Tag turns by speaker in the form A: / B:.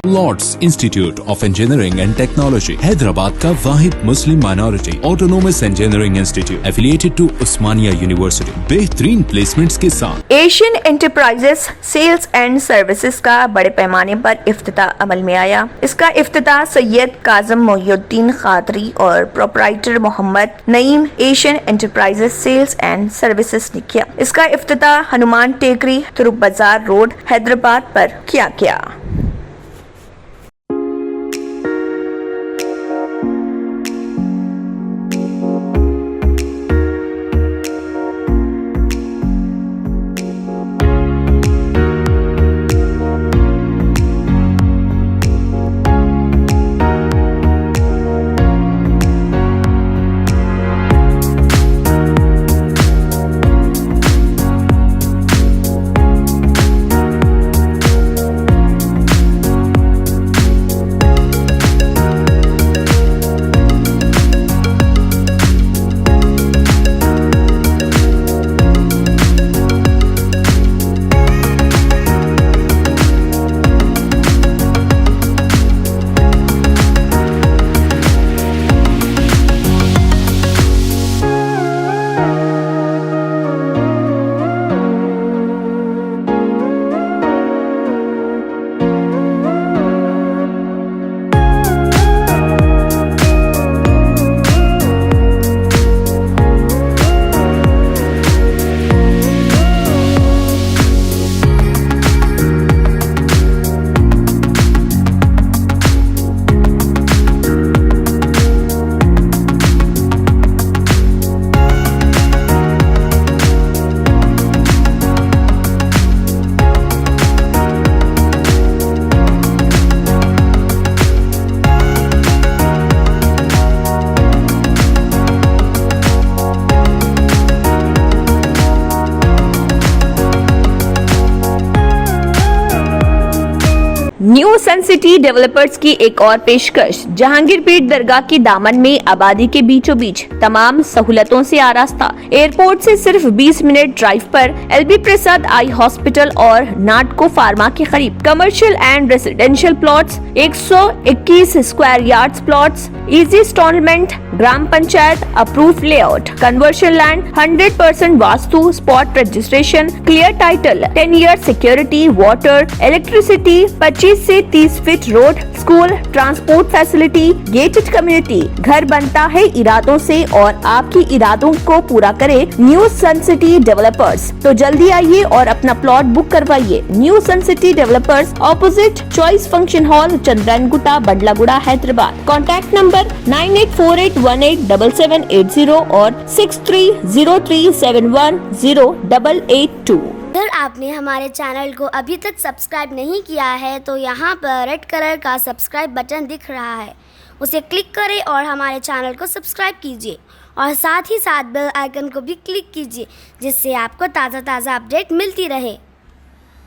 A: Lord's institute of engineering and technology Hyderabad का वाहिद Muslim minority autonomous engineering institute affiliated to Osmania university बेहतरीन प्लेसमेंट्स के साथ।
B: Asian enterprises sales and services का बड़े पैमाने पर इफ्तिताह अमल में आया। इसका इफ्तिताह सैयद काज़म मोहिउद्दीन कादरी और proprietor Mohammed Naeem Asian enterprises sales and services ने किया। इसका इफ्तिताह हनुमान टेकरी थ्रू बाजार रोड हैदराबाद पर किया गया। न्यू सन सिटी डेवलपर्स की एक और पेशकश। जहांगीरपीर दरगाह के दामन में आबादी के बीचों बीच तमाम सहूलतों से आरास्ता। एयरपोर्ट से सिर्फ 20 मिनट ड्राइव पर LB प्रसाद आई हॉस्पिटल और नाटको फार्मा के करीब। Commercial and residential plots, 121 square yards plots, easy installment, gram panchayat approve layout, conversion land, 100% vastu, spot registration, clear title, 10 year security, water, electricity, 25 से 30 feet road, school, transport facility, gated community. घर बनता है इरादों से और आपकी इरादों को पूरा करे न्यू सन सिटी डेवलपर्स। तो जल्दी आइए और अपना प्लॉट बुक करवाइए। New sun city developers, opposite choice function hall, Chandrayangutta, Badlaguda, Hyderabad. Contact number 9848187780 और 6303710882।
C: अगर आपने हमारे चैनल को अभी तक सब्सक्राइब नहीं किया है तो यहाँ पर रेड कलर का सब्सक्राइब बटन दिख रहा है, उसे क्लिक करें और हमारे चैनल को सब्सक्राइब कीजिए और साथ ही साथ बेल आइकन को भी क्लिक कीजिए, जिससे आपको ताज़ा अपडेट मिलती रहे।